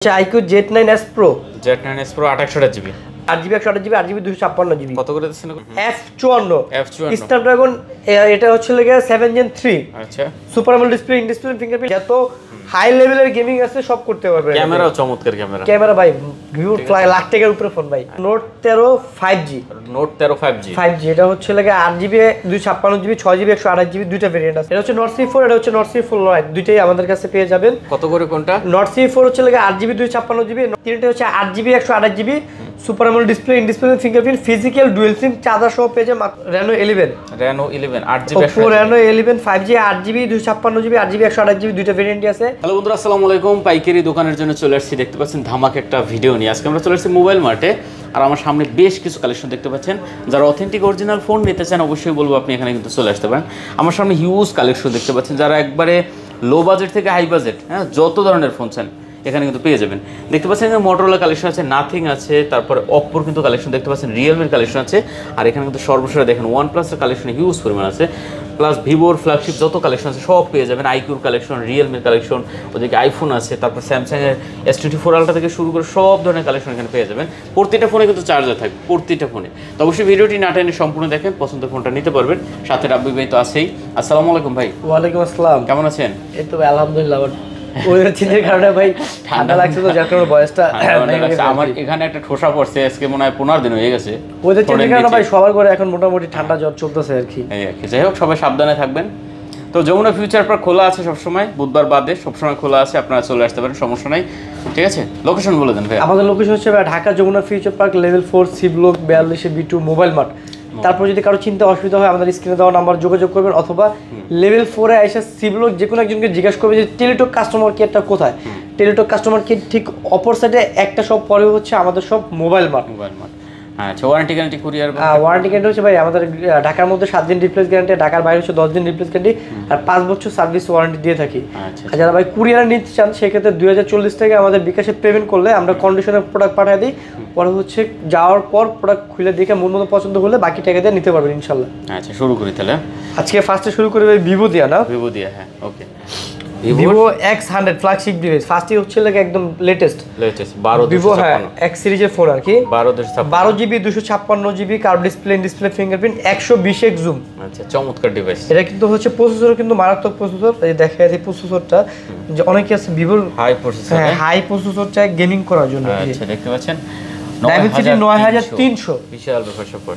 iQOO Z9s Pro Z9s Pro 28GB 8GB 128GB 8GB 256GB কত করে দিচ্ছেন? F54 Snapdragon এটা হচ্ছে লাগে 7 Gen 3 আচ্ছা super AMOLED display in display fingerprint যত হাই লেভেলের গেমিং আছে সব করতে পারবে ক্যামেরাও চমৎকার ক্যামেরা ভাই ভিউ লাখ টাকার উপরে ফোন ভাই Note 13 5G Note 13 5G এটা হচ্ছে লাগে 8GB 256GB 6GB 128GB দুইটা ভেরিয়েন্ট আছে এটা হচ্ছে Note C4 এটা হচ্ছে Note C4 Lite দুইটাই আমাদের কাছে পেয়ে যাবেন কত করে কোনটা Note C4 হচ্ছে লাগে 8GB 256GB তিনটা হচ্ছে 8GB 128GB super AMOLED display in display fingerprint physical dual SIM charger সহ পেয়ে যাবেন Reno 11 8GB Reno 11 5G 8GB 256GB 8GB 128GB দুইটা ভেরিয়েন্ট আছে হ্যালো বন্ধুরা আসসালামু আলাইকুম পাইকারি দোকানের জন্য চলে আসছি দেখতে পাচ্ছেন ধামাক একটা ভিডিও নিয়ে আজকে আমরা চলে আসছি মোবাইল মার্টে আর আমার সামনে বেশ কিছু কালেকশন দেখতে পাচ্ছেন যারা অথেন্টিক অরিজিনাল ফোন নিতে চান অবশ্যই বলবো আপনি এখানে কিন্তু চলে আসতে পারেন আমার সামনে হিউজ কালেকশন দেখতে পাচ্ছেন যারা একবারে লো বাজেট থেকে হাই বাজেট হ্যাঁ যত ধরনের ফোন চান এখানে কিন্তু পেয়ে যাবেন দেখতে পাচ্ছেন যে মোটরোলা কালেকশন আছে নাথিং আছে তারপরে অপ্পোর কিন্তু কালেকশন দেখতে পাচ্ছেন রিয়েলমির কালেকশন আছে আর এখানে কিন্তু সর্বশেষ দেখেন OnePlus-এর কালেকশন হিউজ পরিমাণ আছে প্লাস ভিভোর ফ্ল্যাগশিপ যত কালেকশন আছে সব পেয়ে যাবেন iQOO কালেকশন রিয়েলমির কালেকশন ওদিকে আইফোন আছে তারপর স্যামসাংয়ের S24 Ultra থেকে শুরু করে সব ধরনের কালেকশন এখানে পেয়ে যাবেন প্রত্যেকটা ফোনে কিন্তু চার্জার থাকবে প্রত্যেকটা ফোনে তো অবশ্যই ভিডিওটি না টেনে সম্পূর্ণ দেখেন পছন্দের ফোনটা নিতে পারবেন সাথে রাব্বি ভাই তো আছেই আসসালামু আলাইকুম ভাই ওয়ালাইকুম আসসালাম কেমন আছেন এই তো আলহামদুলিল্লাহ ওয়েদার চেঞ্জের কারণে ভাই ঠান্ডা লাগছে তো যার কারণে ভয়েসটা আমার এখানে একটা ঠোসা পড়ছে আজকে মনে হয় 15 দিন হয়ে গেছে ওয়েদার চেঞ্জের কারণে ভাই সবার ঘরে এখন মোটামুটি ঠান্ডা জ্বর চলতেছে আর কি যাই হোক সবাই সাবধানে থাকবেন তো যমুনা ফিউচার পার্ক খোলা আছে সবসময় বুধবার বাদে সবসময় খোলা আছে আপনারা চলে আসতে পারেন সমস্যা নাই ঠিক আছে লোকেশন বলে দেন ভাই আমাদের লোকেশন হচ্ছে Dhaka Jamuna future park level 4 C block 42 B2 mobile mart তারপর যদি কারো চিন্তা অসুবিধা হয় আমাদের স্ক্রিনে দেওয়া নাম্বার যোগাযোগ করবেন অথবা লেভেল 4 এ এসে সি ব্লক যে কোনো একজনকে জিজ্ঞাসা করবে যে টেলিটক কাস্টমার কেয়ারটা কোথায় টেলিটক কাস্টমার কেয়ার ঠিক অপর সাইডে একটা সব পরে হচ্ছে আমাদের সব মোবাইল মার্ট আচ্ছা warranty guarantee courier warranty guarantee হচ্ছে ভাই আমাদের ঢাকার মধ্যে 7 দিন রিপ্লেস গ্যারান্টি ঢাকার বাইরে হচ্ছে 10 দিন রিপ্লেস গ্যারান্টি আর 5 বছর সার্ভিস ওয়ারেন্টি দিয়ে থাকি আর যারা ভাই কুরিয়ার নিতে চান সেক্ষেত্রে 2040 টাকা আমাদের বিকাশে পেমেন্ট করলে আমরা কন্ডিশনের প্রোডাক্ট পাঠিয়ে দিই পরে হচ্ছে যাওয়ার পর প্রোডাক্ট খুলে দেখে মন মতো পছন্দ হলে বাকি টাকা দিয়ে নিতে পারবেন ইনশাল্লাহ আচ্ছা শুরু করি তাহলে আজকে ফার্স্টে শুরু করি ভাই ভিভো দিয়া না ভিভো দিয়া হ্যাঁ okay Vivo X100 flagship device ফার্স্টই হচ্ছে লাগে একদম লেটেস্ট 12 ভিভো হ্যাঁ X সিরিজের ফোন আর কি 12GB 256GB curve display fingerprint 120x zoom আচ্ছা চমৎকার ডিভাইস এটা কিন্তু হচ্ছে প্রসেসর কিন্তু মারাত্মক প্রসেসর এই দেখা যায় প্রসেসরটা যে অনেকে আছে ভিভোর হাই প্রসেসর হ্যাঁ হাই প্রসেসর চাই গেমিং করার জন্য আচ্ছা দেখতে পাচ্ছেন Dimensity 9300 বিশাল ব্যাপার স্যাপার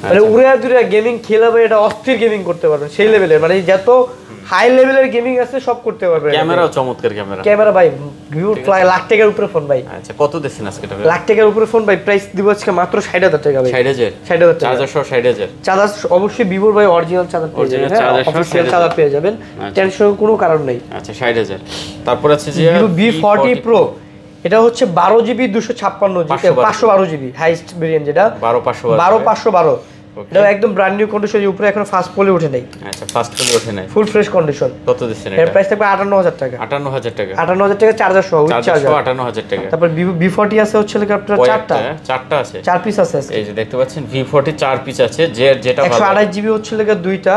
মানে উড়ে দূরে গেমিং খেলাবে এটা অস্থির গেমিং করতে পারবেন সেই লেভেলের মানে যত হাই লেভেলের গেমিং আছে সব করতে পারবেন ক্যামেরাও চমৎকার ক্যামেরা ভাই ভিউ লাখ টাকার উপরে ফোন ভাই আচ্ছা কত দিচ্ছেন আজকে টাকা লাখ টাকার উপরে ফোন ভাই প্রাইস দিব আজকে মাত্র 60000 টাকা ভাই 60000 চার্জার সহ 60000 চার্জার অবশ্যই ভিভোর ভাই অরিজিনাল চার্জার পেয়ে যাবেন অফিশিয়াল চার্জার পেয়ে যাবেন টেনশন কোনো কারণ নেই আচ্ছা 60000 তারপর আছে যে ভিভো V40 Pro এটা হচ্ছে 12GB 256GB 512GB highest variant যেটা 12512 এটা একদম ব্র্যান্ড নিউ কন্ডিশন উপরে এখন ফাস্ট পলি ওঠে নাই আচ্ছা ফাস্ট পলি ওঠে নাই ফুল ফ্রেশ কন্ডিশন কত দিচ্ছেন এটা এর প্রাইস থাকবে 58000 টাকা 58000 টাকা 58000 টাকা চার্জার সহ চার্জার 58000 টাকা তারপর ভিভো V40 আছে হচ্ছে আপনার চারটা আছে 4 পিস আছে এই যে দেখতে পাচ্ছেন V40 4 পিস আছে যেটা ভালো 128GB হচ্ছে দুইটা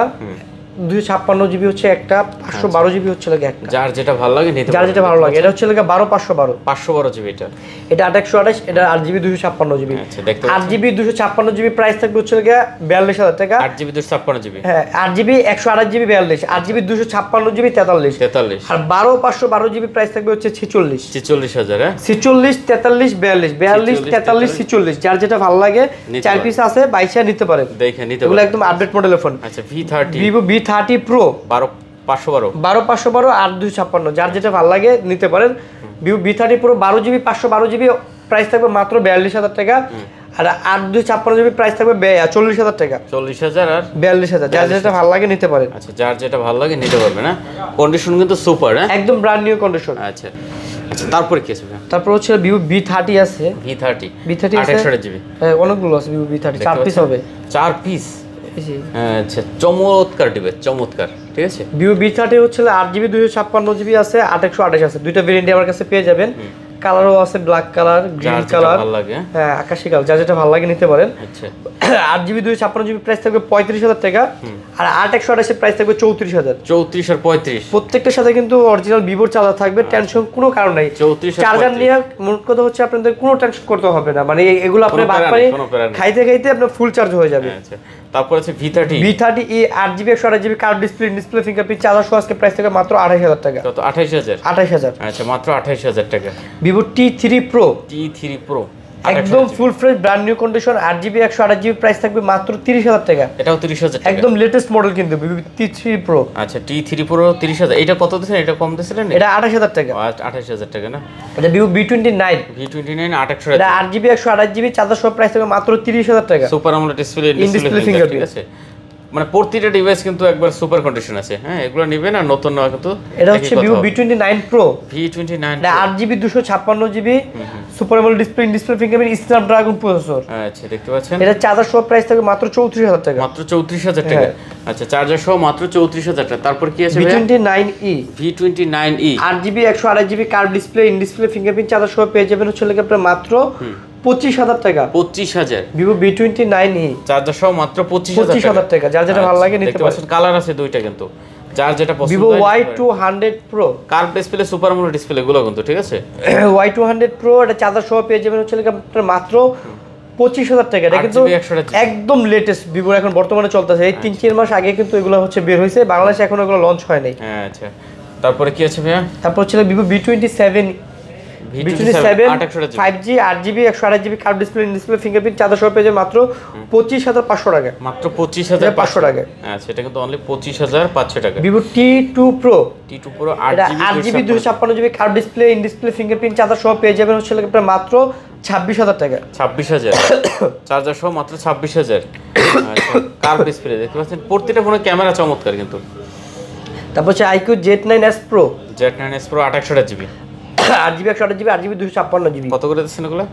256GB হচ্ছে একটা 512GB হচ্ছে একটা যার যেটা ভালো লাগে নিতে যার যেটা ভালো লাগে এটা হচ্ছে 12512 512GB এটা 828 এটা 8GB 256GB আচ্ছা দেখতে 8GB 256GB প্রাইস থাকবে হচ্ছে 42000 টাকা 8GB 256GB হ্যাঁ 8GB 128GB 42 8GB 256GB 43 আর 12512GB প্রাইস থাকবে হচ্ছে 46000 হ্যাঁ 46 43 42 43 46 যার যেটা ভালো লাগে 4 পিস আছে 22 নিতে পারেন দেখে নিতে এগুলো একদম আপডেট মডেলের ফোন আচ্ছা V30 Vivo V30 Pro 12512 আর 256 যার যেটা ভালো লাগে নিতে পারেন Vivo V30 Pro 12GB 512GB price থাকবে মাত্র 42000 টাকা আর 8256GB প্রাইস থাকবে 40000 টাকা 40000 আর 42000 যার যেটা ভালো লাগে নিতে পারেন আচ্ছা যার যেটা ভালো লাগে নিতে পারবে না কন্ডিশন কিন্তু সুপার হ্যাঁ একদম ব্র্যান্ড নিউ কন্ডিশন আচ্ছা আচ্ছা তারপর কি আছে তারপর হচ্ছে Vivo V30 আছে V30 আছে 28GB হ্যাঁ অনেকগুলো আছে Vivo V30 4 পিস হবে 4 পিস আচ্ছা চমৎকার ডিভাইস চমৎকার ঠিক আছে Vivo V30 হচ্ছে 8GB 256GB আছে 8128 আছে দুইটা ভেরিয়েন্ট আমার কাছে পেয়ে যাবেন কালারও আছে, ব্ল্যাক কালার, গ্রিন কালার, ভালো লাগে। হ্যাঁ আকাশি কালার, যা যেটা ভালো লাগে নিতে পারেন। আচ্ছা 8GB 256GB প্রাইস থাকবে 35,000 টাকা, আর 8/128 প্রাইস থাকবে 34,000। 34 আর 35 প্রত্যেকটার সাথে কিন্তু অরিজিনাল ভিভোর চার্জার থাকবে, টেনশন কোনো কারণ নাই। 34 চার্জার নিয়ে মোট কথা হচ্ছে আপনাদের কোনো টেনশন করতে হবে না, মানে এগুলো আপনি বাদ পারে খাইতে খাইতে আপনার ফুল চার্জ হয়ে যাবে। আচ্ছা তারপর আছে V30 8GB 128GB curve display fingerprint charger সহ আজকে প্রাইস থাকবে মাত্র 28,000 টাকা। কত 28000? 28,000। আচ্ছা মাত্র 28000 টাকা। ভিভো T3 Pro Pro একদম full fresh brand new condition 8GB 128GB price থাকবে মাত্র 30,000 টাকা। এটাও 30,000 টাকা, একদম লেটেস্ট মডেল কিন্তু ভিভো T3 Pro। আচ্ছা T3 Pro 30,000। এটা কত দিছেন? এটা কম দিছিলেন? এটা 28,000 টাকা। 28,000 টাকা না? এটা ভিভো V29 800। এটা 8GB 128GB চার্জার সহ প্রাইস থাকবে মাত্র 30,000 টাকা। সুপার আমোলেড ডিসপ্লে ফিঙ্গারপ্রিন্ট আছে, মানে প্রতিটা ডিভাইস কিন্তু একবার সুপার কন্ডিশন আছে। হ্যাঁ এগুলো নেবেন আর নতুন না কিন্তু। এটা হচ্ছে ভিভো V29 Pro V29 এটা 8GB 256GB super AMOLED display fingerprint Snapdragon processor. আচ্ছা দেখতে পাচ্ছেন এটা চার্জার সহ প্রাইস থাকবে মাত্র 34,000 টাকা। মাত্র 34,000 টাকা। আচ্ছা চার্জার সহ মাত্র 34,000 টাকা। তারপর কি আছে V29e 8GB 128GB curve display fingerprint charger সহ পেয়ে যাবেন হচ্ছে আপনার মাত্র 25,000 টাকা। 25,000 ভিভো V29e চার্জার সহ মাত্র 25,000 টাকা। যার যেটা ভালো লাগে নিতে পারেন। কালার আছে দুইটা কিন্তু, যার যেটা পছন্দ। Vivo Y200 Pro curve display super AMOLED display গুলো কিন্তু ঠিক আছে। Y200 Pro এটা চার্জার সহ পেয়ে যাবেন হচ্ছে আপনার মাত্র 25,000 টাকা। এটা কিন্তু একদম লেটেস্ট ভিভো এখন বর্তমানে চলতেছে। এই 3-4 মাস আগে কিন্তু এগুলো হচ্ছে বের হয়েছে, বাংলাদেশে এখন এগুলো লঞ্চ হয় নাই। আচ্ছা তারপরে কি আছে ভাইয়া? তারপর হচ্ছে Vivo V27 5G 8GB 128GB curve display fingerprint charger সহ পেয়ে যাবেন মাত্র 25,500 টাকা। মাত্র 25,500 টাকা। আচ্ছা এটা কিন্তু অনলি 25,500 টাকা। Vivo T2 Pro 8GB 256GB curve display fingerprint charger সহ পেয়ে যাবেন হচ্ছে আপনার মাত্র 26,000 টাকা। 26,000 চার্জার সহ মাত্র 26,000। আচ্ছা কার্ভ ডিসপ্লে দেখতে পাচ্ছেন, প্রত্যেকটা ফোনে ক্যামেরা চমৎকার কিন্তু। তারপর হচ্ছে iQOO Z9s Pro 8GB 8GB 128GB 8GB 256GB। কত করে দিচ্ছেন এগুলো?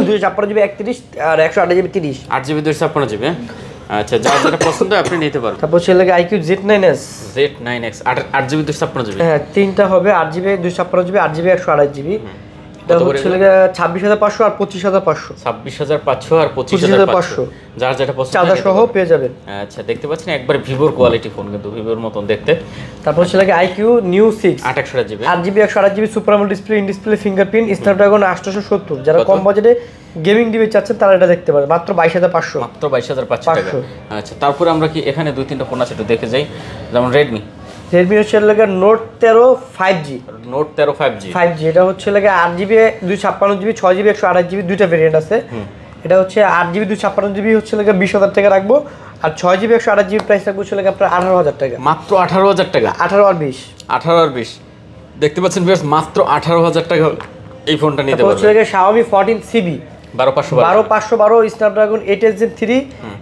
256GB 31 আর 128GB 30। 8GB 256GB। আচ্ছা যার যেটা পছন্দ আপনি নিতে পারেন। তারপর হচ্ছে iQOO Z9s 8GB 256GB। হ্যাঁ তিনটা হবে 8GB 256GB 8GB 128GB। এটা হচ্ছে 26,500 আর 25,500। 26,500 আর 25,500 যার যেটা পছন্দ চার্জার সহ পেয়ে যাবেন। আচ্ছা দেখতে পাচ্ছেন একবার ভিভোর কোয়ালিটি ফোন কিন্তু, ভিভোর মতন দেখতে। তারপর হচ্ছে iQOO Neo 6 8GB 8GB 128GB super AMOLED display fingerprint Snapdragon 870। যারা কম বাজেটে গেমিং ডিভাইস চাচ্ছেন তারা এটা দেখতে পারেন মাত্র 22,500। মাত্র 22,500 টাকা। আচ্ছা তারপর আমরা কি এখানে 2-3টা ফোন আছে একটু দেখে যাই, যেমন Redmi হচ্ছে Note 13 5G। Note 13 5G এটা হচ্ছে 8GB 256GB 6GB 128GB দুইটা ভেরিয়েন্ট আছে। এটা হচ্ছে 8GB 256GB হচ্ছে 20,000 টাকা রাখবো, আর 6GB 128GB প্রাইস রাখবো হচ্ছে আপনার 18,000 টাকা। মাত্র 18,000 টাকা। 18 আর 20 দেখতে পাচ্ছেন ভিউয়ার্স মাত্র 18,000 টাকা এই ফোনটা নিতে পারবেন। হচ্ছে Xiaomi 14CB 12512 স্ন্যাপড্রাগন 8 Gen 3।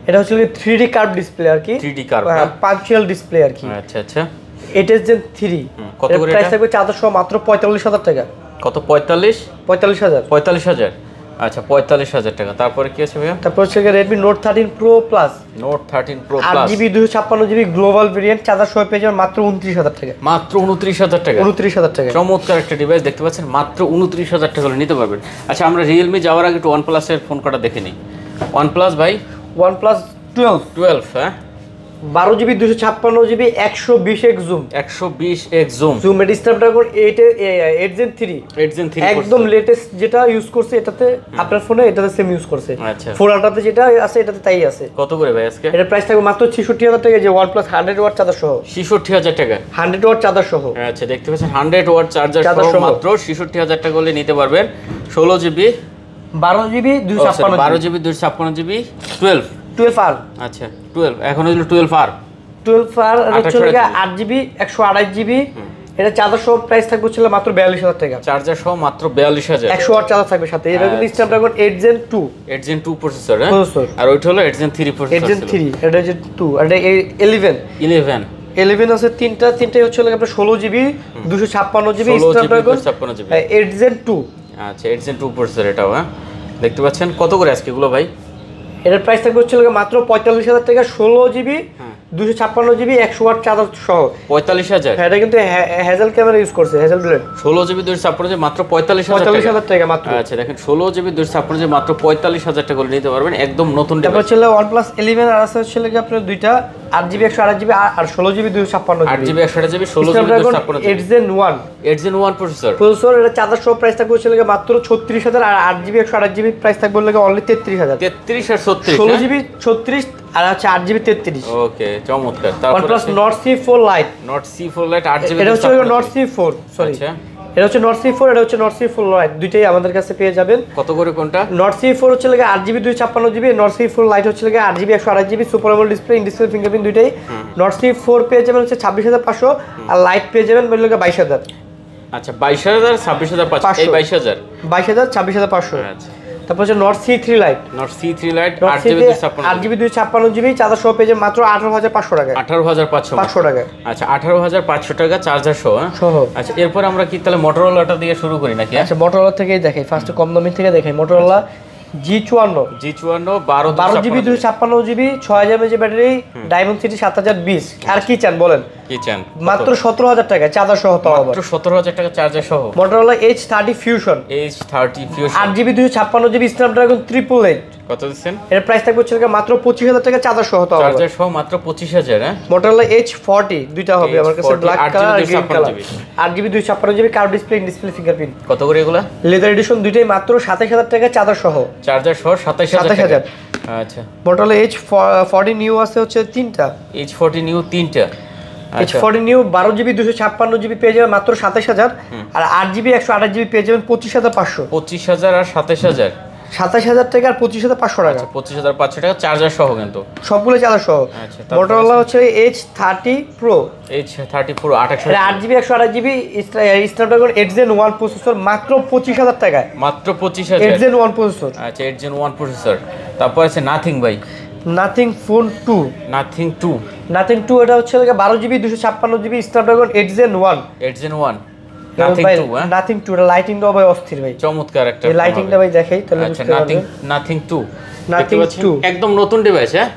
এটা হচ্ছে 3D কার্ভ ডিসপ্লে আর কি, 3D কার্ভ পাঞ্চুয়াল ডিসপ্লে আর কি। আচ্ছা 8 Gen 3 কত করে প্রাইস থাকবে চার্জার সহ মাত্র 45,000 টাকা। কত? 45,000। আচ্ছা 45,000 টাকা। তারপরে কি আছে ভাইয়া? তারপর হচ্ছে Redmi Note 13 Pro Plus 8GB 256GB global variant charger সহ পেয়ে যাবেন মাত্র 29,000 টাকা। মাত্র 29,000 টাকা। 29,000 টাকা। চমৎকার একটা ডিভাইস দেখতে পাচ্ছেন, মাত্র 29,000 টাকা হলে নিতে পারবেন। আচ্ছা আমরা Realme যাওয়ার আগে একটু OnePlus এর ফোন কটা দেখে নিই। OnePlus ভাই OnePlus 12 হ্যাঁ 12GB 256GB 120x zoom 120x zoom এর স্ন্যাপড্রাগন 8 Gen 3 একদম লেটেস্ট যেটা ইউজ করছে এটাতে, আপনার ফোনে এটাতে সেম ইউজ করছে। আচ্ছা 4আলট্রাতে যেটা আছে এটাতে তাই আছে। কত করে ভাই আজকে? এটা প্রাইস থাকবে মাত্র 66,000 টাকা, যে OnePlus 100 ওয়াট চার্জার সহ। 66,000 টাকা 100 ওয়াট চার্জার সহ। আচ্ছা দেখতে পাচ্ছেন 100 ওয়াট চার্জার সহ মাত্র 66,000 টাকা হলে নিতে পারবেন। 16GB 12GB 256GB 12R। আচ্ছা 12 এখন হলো 12R হচ্ছে 8GB 128GB। এটা চার্জার সহ প্রাইস থাকবে হচ্ছে মাত্র 42,000 টাকা। চার্জার সহ মাত্র 42,000। 100 ওয়াট চার্জার থাকবে সাথে। এটা কিন্তু স্ন্যাপড্রাগন 8 Gen 2 প্রসেসর। হ্যাঁ আর ওইটা হলো 8 Gen 3 প্রসেসর। 8 Gen 3 এটা যে 2 আর এটা 11 আছে। তিনটাই হচ্ছে আপনার 16GB 256GB স্ন্যাপড্রাগন 8 Gen 2। আচ্ছা 8 Gen 2 প্রসেসর এটাও। হ্যাঁ দেখতে পাচ্ছেন কত করে আজকে এগুলো ভাই? এটার প্রাইস থাকবে হচ্ছে মাত্র 45,000 টাকা। 16GB 256 GB 100 ওয়াট চার্জার সহ 45,000। হ্যাঁ, এটা কিন্তু হ্যাজেল ক্যামেরা ইউজ করছে, হ্যাজেল ব্লেড। 16GB 256 মাত্র 45,000 টাকা মাত্র। আচ্ছা দেখেন 16GB 256 মাত্র 45,000 টাকা করে নিতে পারবেন, একদম নতুন তারপর ডিভাইস। ছিল OnePlus 11 আর আছে হচ্ছে আপনার দুইটা 8GB 128GB আর 16GB 256GB 8GB 128GB 16GB 256GB 8 Gen 1 8 Gen 1 processor. এটা চার্জার সহ প্রাইস থাকবে হচ্ছে মাত্র 36,000 আর 8GB 128GB প্রাইস থাকবে অনলি 33,000। 33 আর 36 16GB 36 আর হচ্ছে 8GB 33। ওকে চমৎকার। তারপর OnePlus Nord C4 Lite, Nord C4 Lite 8GB এটা হচ্ছে Nord C4 সরি, আচ্ছা এটা হচ্ছে Nord C4, এটা হচ্ছে Nord C4 Lite, দুইটাই আমাদের কাছে পেয়ে যাবেন। কত করে কোনটা? Nord C4 হচ্ছে 8GB 256GB, Nord C4 Lite হচ্ছে 8GB 128GB super AMOLED display, in display fingerprint দুইটাই। Nord C4 পেয়ে যাবেন হচ্ছে 26,500 আর Lite পেয়ে যাবেন 22,000। আচ্ছা 22,000 26,500 এই 22,000 26,500। আচ্ছা তারপর হচ্ছে Nord C3 Lite, Nord C3 Lite Nord 8GB 8GB 256GB charger সহ পেয়ে যাবেন মাত্র 18,500 টাকা। 18,500 টাকা। আচ্ছা 18,500 টাকা চার্জার সহ। সহ। আচ্ছা এরপর আমরা কি তাহলে মোটরোলাটা দিয়ে শুরু করি নাকি? আচ্ছা মোটরোলা থেকেই দেখাই, ফার্স্টে কম দামি থেকে দেখাই। Motorola G54 12GB 256GB 6000 mAh battery, diamond city 7020। আর কি চান বলেন? কি চান? মাত্র 17,000 টাকা চার্জার সহ, তাও আবার মাত্র 17,000 টাকা চার্জার সহ। Motorola H30 Fusion H30 Fusion 8GB 256GB Snapdragon 888। কত দিচ্ছেন? এর প্রাইস থাকবে হচ্ছে মাত্র 25,000 টাকা চার্জার সহ, তাও আবার চার্জার সহ মাত্র 25,000। হ্যাঁ মোটরোলা H40 দুইটা হবে আমার কাছে, ব্ল্যাক কালার আর green colour. 8GB 256GB curve display, in display fingerprint. কত করে এগুলা? লেদার এডিশন দুইটাই মাত্র 27,000 টাকা চার্জার সহ, চার্জার সহ 27,000। আচ্ছা মোটরোলা H40 নিউ আছে হচ্ছে তিনটা, H40 নিউ তিনটা। H40 নিউ 12GB 256GB পেয়ে যাবেন মাত্র 27,000 আর 8GB 128GB পেয়ে যাবেন 25,500। 25,000 আর 27,000। 27,000 টাকা আর 25,500 টাকা, 25,500 টাকা চার্জার সহ কিন্তু সবগুলো চার্জার সহ। আচ্ছা মোটরোলা হচ্ছে H30 Pro, H30 Pro 2800 8GB 128GB Snapdragon 8 Gen 1 processor মাত্র 25,000 টাকায়, মাত্র 8 25,000। Gen 1 processor. আচ্ছা 8 Gen 1 প্রসেসর। তারপর আছে নাথিং ভাই, নাথিং ফোন 2, নাথিং 2 এটা হচ্ছে 12GB 256GB Snapdragon 8 Gen 1 8 Gen 1 nothing 2। হ্যাঁ নাথিং 2 এর লাইটিংটা ভাই অস্থির ভাই, চমৎকার একটা এই লাইটিংটা ভাই দেখাই তাহলে আচ্ছা বুঝতে পারবেন। নাথিং 2 Nothing 2 একদম নতুন ডিভাইস। হ্যাঁ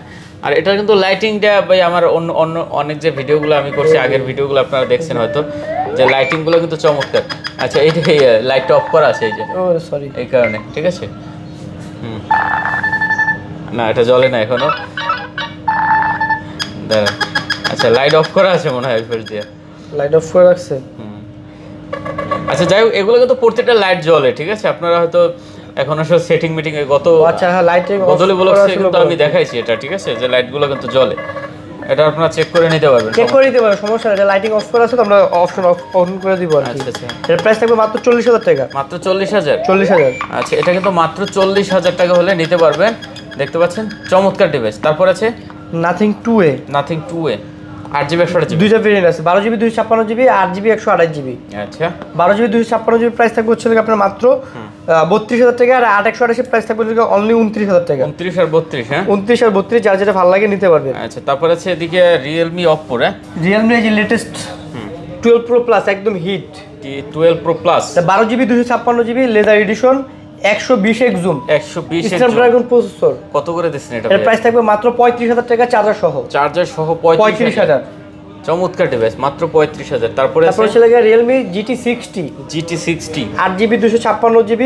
আর এটা কিন্তু লাইটিংটা ভাই আমার অন্য অনেক যে ভিডিওগুলো আমি করছি, আগের ভিডিওগুলো আপনারা দেখছেন হয়তো, যে লাইটিংগুলো কিন্তু চমৎকার। আচ্ছা এই যে লাইটটা অফ করা আছে, এই যে ও সরি, এই কারণে ঠিক আছে। না এটা জ্বলে না এখনো, দাঁড়ান। আচ্ছা লাইট অফ করা আছে মনে হয় ফের দিয়ে, লাইট অফ করে রাখছে। আচ্ছা যাই হোক এগুলো কিন্তু প্রত্যেকটা লাইট জ্বলে, ঠিক আছে। আপনারা হয়তো এখন আসলে সেটিং মিটিং এ গত আচ্ছা হ্যাঁ লাইটিং বদলে ব্লগসে কিন্তু আমি দেখাইছি এটা, ঠিক আছে, যে লাইটগুলো কিন্তু জ্বলে। এটা আপনারা চেক করে নিতে পারবেন, চেক করে দিতে পারবেন, সমস্যা নেই। লাইটিং অফ করা আছে তো আমরা অপশন অন করে দিব আর কি। আচ্ছা আচ্ছা এর প্রাইস থাকবে মাত্র 40,000 টাকা, মাত্র 40,000। 40,000। আচ্ছা এটা কিন্তু মাত্র 40,000 টাকা হলে নিতে পারবেন, দেখতে পাচ্ছেন চমৎকার ডিভাইস। তারপর আছে nothing 2A, nothing 2A 8GB 128GB দুইটা ভেরিয়েন্ট আছে, 12GB 256GB 8GB 128GB। আচ্ছা 12GB 256GB প্রাইস থাকবে হচ্ছে আপনার মাত্র 32,000 টাকা আর 8 128 প্রাইস থাকবে অনলি 29,000 টাকা। 29 আর 32। হ্যাঁ 29 আর 32 যার যেটা ভালো লাগে নিতে পারবেন। আচ্ছা তারপর আছে এদিকে Realme Oppo। হ্যাঁ Realme এই যে লেটেস্ট 12 Pro Plus একদম hit, 12 Pro Plus 12GB 256GB leather edition 120x zoom 120 Snapdragon processor. কত করে দিচ্ছেন এটা? এর প্রাইস থাকবে মাত্র 35,000 টাকা চার্জার সহ, চার্জার সহ 35,000। চমৎকার ডিভাইস মাত্র 35,000। তারপরে তারপর হচ্ছে লাগে Realme GT60 GT60 8GB 256GB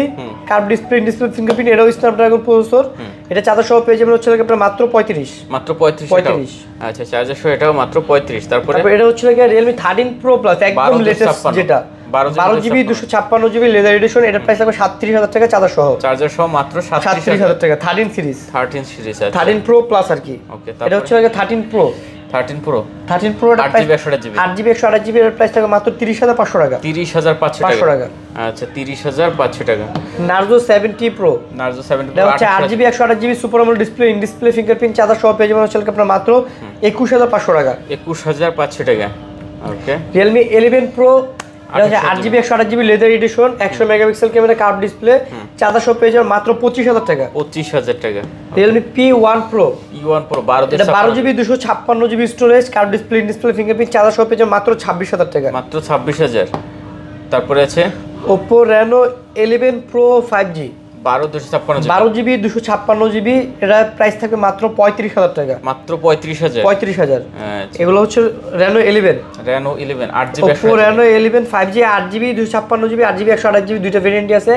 curve display, fingerprint, এটাও স্ন্যাপড্রাগন প্রসেসর। এটা চার্জার সহ পেয়ে যাবেন হচ্ছে আপনার মাত্র 35, মাত্র 35। আচ্ছা চার্জার সহ এটাও মাত্র 35। তারপরে এটা হচ্ছে লাগে Realme 13 Pro Plus একদম লেটেস্ট যেটা 12GB 256GB লেদার এডিশন। এটার প্রাইস থাকবে 37,000 টাকা চার্জার সহ, চার্জার সহ মাত্র 37,000 টাকা। 13 সিরিজ 13 সিরিজ আছে 13 Pro Plus আর কি। ওকে এটা হচ্ছে লাগে 13 Pro 13 Pro 13 Pro এর প্রাইস 8GB 128GB এর প্রাইস থাকবে মাত্র 30,500 টাকা, 30,500 টাকা। আচ্ছা 30,500 টাকা। Narzo 70 Pro Narzo 70 এটা হচ্ছে 8GB 128GB super AMOLED display, in display fingerprint, charger সহ পেয়ে যাবেন হচ্ছে আপনার মাত্র 21,500 টাকা, 21,500 টাকা। ওকে Realme 11 Pro এটা হচ্ছে 8GB 128GB leather addition 100 megapixel camera curve display, charger সহ পেয়ে যাবেন মাত্র 25,000 টাকা, 25,000 টাকা। Realme P1 Pro P1 Pro 12 এটা 12GB 256GB storage curve display, in display fingerprint, charger সহ পেয়ে যাবেন মাত্র 26,000 টাকা, মাত্র 26,000। তারপরে আছে Oppo Reno 11 Pro 5G 12 GB 256 GB এটা প্রাইস থাকবে মাত্র 35,000 টাকা। মাত্র 35,000। এগুলো হচ্ছে Reno 11 8GB Oppo Reno 11 5G 8GB 256GB 8GB 128GB দুইটা ভেরিয়েন্টই আছে।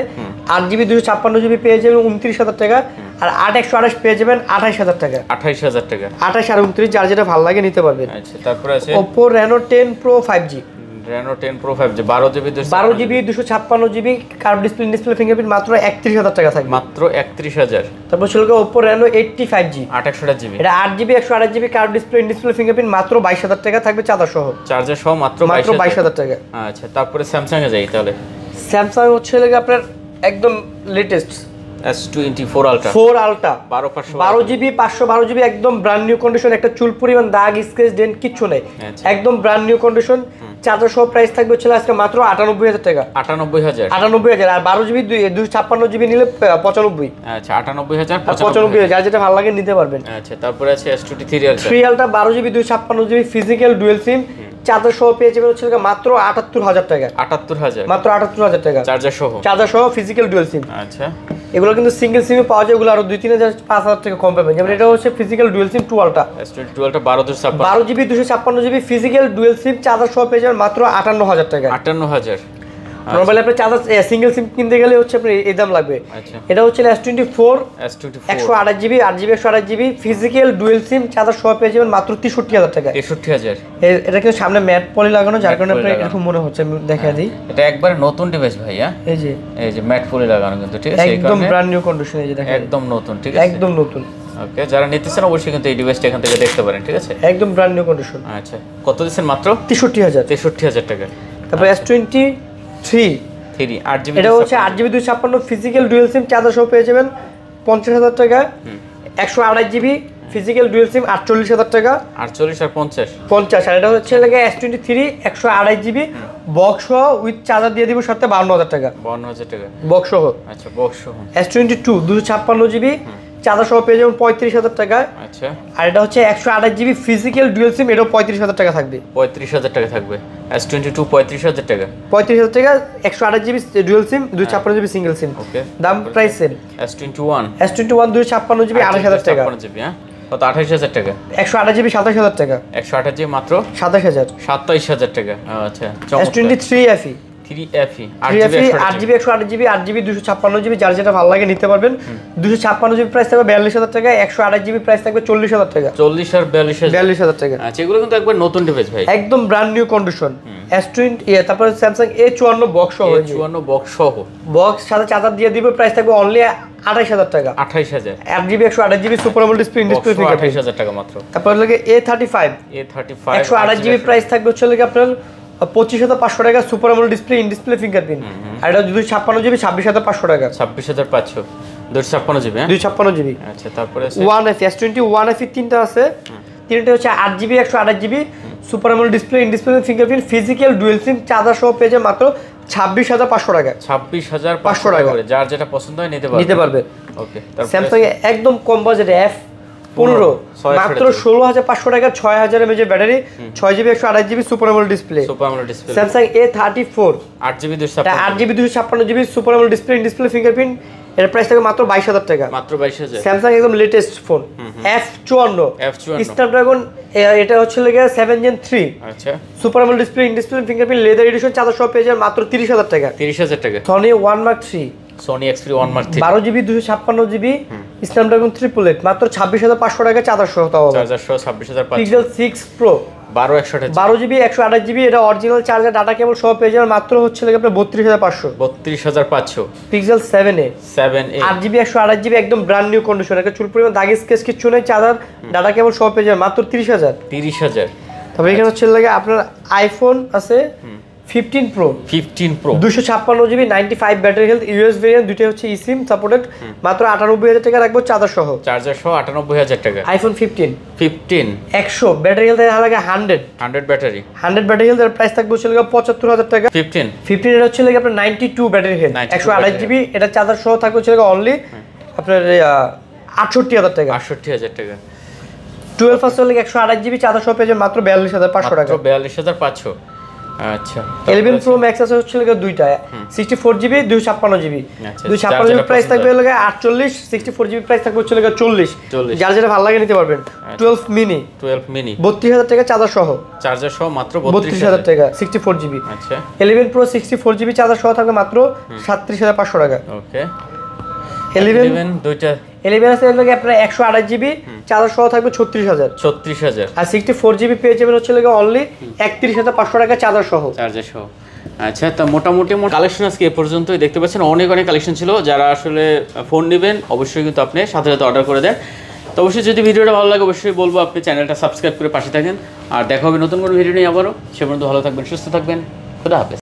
8GB 256GB পেয়ে যাবেন 29,000 টাকা, আর 8 128 পেয়ে যাবেন 28,000 টাকা। 28 আর 29 যার যেটা ভালো লাগে নিতে পারবেন। আচ্ছা, তারপরে আছে Oppo Reno 10 Pro 5G 12GB 256GB curve display fingerprint মাত্র 31,000 টাকা থাকবে। মাত্র 31,000। তারপর ছিল Oppo Reno 80 5G 8 128GB এটা 8GB 128GB curve display fingerprint মাত্র 22,000 টাকা থাকবে চার্জার সহ মাত্র 22,000 টাকা। আচ্ছা, তারপরে স্যামসাং এ যাই তাহলে। স্যামসাং হচ্ছে আপনার একদম latest S24 Ultra 12GB 512GB একদম ব্র্যান্ড নিউ কন্ডিশন, একটা চুল পরিমাণ দাগ স্ক্র্যাচ ডেন্ট কিচ্ছু নেই, একদম ব্র্যান্ড নিউ কন্ডিশন। চার্জার সহ প্রাইস থাকবে হচ্ছে আজকে মাত্র 98,000 টাকা। 98,000 আর 12GB 256GB নিলে 95। আচ্ছা, 98,000 95,000 যার যেটা ভালো লাগে নিতে পারবেন। আচ্ছা, তারপরে আছে S23 Ultra 12GB 256GB physical dual SIM charger সহ পেয়ে যাবেন হচ্ছে মাত্র 78,000 টাকা। মাত্র 78,000 টাকা চার্জার সহ ফিজিক্যাল ডুয়াল সিম। আচ্ছা, এগুলো কিন্তু সিঙ্গেল সিমে পাওয়া যায়, এগুলো আরো 2-3,000 5,000 টাকা কম পাবেন। যেমন এটা হচ্ছে physical dual SIM 2 Ultra S22 Ultra 12GB 256GB physical dual SIM charger সহ পেয়ে যাবেন মাত্র 58,000 টাকা। 58,000। নরমালি আপনি চার্জার সিঙ্গেল সিম কিনতে গেলে হচ্ছে আপনার এই দাম লাগবে। এটা হচ্ছে S24 128GB 8GB 128GB physical dual SIM charger সহ পেয়ে যাবেন মাত্র 63,000 টাকা। 63,000। এটা কিন্তু সামনে ম্যাট পলি লাগানো, যার কারণে আপনার এরকম মনে হচ্ছে। আমি দেখাই দিই, এটা একবারে নতুন ডিভাইস ভাইয়া। এই যে ম্যাট পলি লাগানো কিন্তু, ঠিক আছে, একদম ব্র্যান্ড নিউ কন্ডিশন। এই যে দেখেন একদম নতুন, ঠিক আছে, একদম নতুন। ওকে, যারা নিতেছেন অবশ্যই কিন্তু এই ডিভাইসটা এখান থেকে দেখতে পারেন, ঠিক আছে, একদম ব্র্যান্ড নিউ কন্ডিশন। আচ্ছা, কত দিচ্ছেন? মাত্র 63,000 টাকা। তারপর S23 8GB এটা হচ্ছে 8GB 256 physical dual SIM charger সহ পেয়ে যাবেন 50,000 টাকা। 128GB ফিজিক্যাল ডুয়াল সিম 48,000 টাকা। 48 আর 50 আর এটা হচ্ছে S23 128GB বক্স সহ উইথ চার্জার দিয়ে দিব সাথে 52,000 টাকা। 52,000 টাকা বক্স সহ। আচ্ছা, বক্স সহ। S22 256GB চার্জার সহ পেয়ে যাবেন 35,000 টাকা। আচ্ছা, আর এটা হচ্ছে 128GB ফিজিক্যাল ডুয়াল সিম, এটাও 35,000 টাকা থাকবে। 35,000 টাকা থাকবে। S22 35,000 টাকা। 35,000 টাকা 128GB dual SIM 256GB single সিম। ওকে, দাম প্রাইস সেম। S21 256GB 28,000 টাকা। হ্যাঁ, কত? 28,000 টাকা। 128GB 27,000 টাকা। 128GB মাত্র 27,000 টাকা। আচ্ছা, S23 FE 8GB 128GB 8GB 256GB যার যেটা ভালো লাগে নিতে পারবেন। 256GB প্রাইস থাকবে 42,000 টাকা, 128GB প্রাইস থাকবে 40,000 টাকা। 40 আর 42,000 টাকা। আচ্ছা, এগুলো কিন্তু একবার নতুন ডিভাইস ভাই, একদম ব্র্যান্ড নিউ কন্ডিশন। S20 তারপর Samsung A54 বক্স সহ। A54 বক্স সহ, বক্স সাথে চার্জার দিয়ে দিবে, প্রাইস থাকবে অনলি 28,000 টাকা। 28,000 8GB 128GB super AMOLED display fingerprint 28,000 টাকা মাত্র। তারপর A35 128GB প্রাইস থাকবে হচ্ছে আপনার 25,500 টাকা সুপার আমোলেড ডিসপ্লে ফিঙ্গারপ্রিন্ট। আর এটা 256GB 26,500 টাকা। 26,500 256GB। 256GB। আচ্ছা, তারপরে OneFE S21 FE তিনটা আছে। তিনটা হচ্ছে 8GB 128GB super AMOLED display fingerprint physical dual SIM charger সহ পেয়ে যায় মাত্র 26,500 টাকা। 26,500 টাকা করে, যার যেটা পছন্দ হয় নিতে পারবে। ওকে, স্যামসাং একদম কম বাজেটে F15 মাত্র 16,500 টাকা 6,000 mAh battery 6GB 128GB super AMOLED display. Samsung A34 8GB 256GB super AMOLED display fingerprint, এর প্রাইস থাকবে মাত্র 22,000 টাকা। মাত্র 22,000। স্যামসাং একদম লেটেস্ট ফোন F54 স্ন্যাপড্রাগন, এটা হচ্ছে 7 Gen 3। আচ্ছা, super AMOLED display fingerprint leather addition charger সহ পেয়ে যাবেন মাত্র 30,000 টাকা। 30,000 টাকা। Sony 1 Mark 3 Sony Xperia 1 Mark 3 12GB 256GB Snapdragon 888 মাত্র 26,500 টাকা চার্জার সহ। 26,500। Pixel 6 Pro 12GB 128GB এটা অরিজিনাল চার্জার ডাটা কেবল সহ পেয়ে যাবেন মাত্র হচ্ছে আপনার 32,500। Pixel 7a 8GB 128GB একদম ব্র্যান্ড নিউ কন্ডিশন, একটা চুল পরিমাণ দাগ স্কেচ কিচ্ছু নেই, চার্জার ডাটা কেবল সহ পেয়ে যাবেন মাত্র 30,000। তবে এখানে হচ্ছে আপনার আইফোন আছে 15 Pro 256GB 95 battery health US variant, দুটো হচ্ছে eSIM সাপোর্টেড, মাত্র 98,000 টাকা রাখবো চার্জার সহ 98,000 টাকা। আইফোন 15 100 ব্যাটারি হেলথ লাগে 100 ব্যাটারি হেলথ, এর প্রাইস থাকবে হচ্ছে 75,000 টাকা। 15 এটা হচ্ছে আপনার 92 ব্যাটারি হেলথ 128GB, এটা চার্জার সহ থাকবে হচ্ছে অনলি আপনার 68,000 টাকা। 12 ফাস্ট 128GB চার্জার সহ পেয়ে যাবেন মাত্র 42,500 টাকা। 42,500। আচ্ছা 11 প্রো ম্যাক্স আছে হচ্ছে লাগে দুইটা 64GB 256GB আচ্ছা 256GB প্রাইস থাকবে লাগে 48 64GB প্রাইস থাকবে হচ্ছে লাগে 40 যার যেটা ভালো লাগে নিতে পারবেন 12 মিনি 32000 টাকা চার্জার সহ মাত্র 32000 টাকা 64GB আচ্ছা 11 প্রো 64GB চার্জার সহ থাকবে মাত্র 37500 টাকা ওকে 11 দুইটা 11 আছে লাগে আপনার 128GB চার্জার সহ থাকবে 36000 আর 64GB পেয়ে যাবেন হচ্ছে লাগে অনলি 31500 টাকা চার্জার সহ আচ্ছা তো মোটামুটি কালেকশন আজকে এ পর্যন্তই দেখতে পাচ্ছেন অনেক কালেকশন ছিল যারা আসলে ফোন নেবেন অবশ্যই কিন্তু আপনি সাথে সাথে অর্ডার করে দেন তো অবশ্যই যদি ভিডিওটা ভালো লাগে অবশ্যই বলবো আপনি চ্যানেলটা সাবস্ক্রাইব করে পাশে থাকেন আর দেখা হবে নতুন কোনো ভিডিও নিয়ে আবারও সে পর্যন্ত ভালো থাকবেন সুস্থ থাকবেন খুদা হাফেজ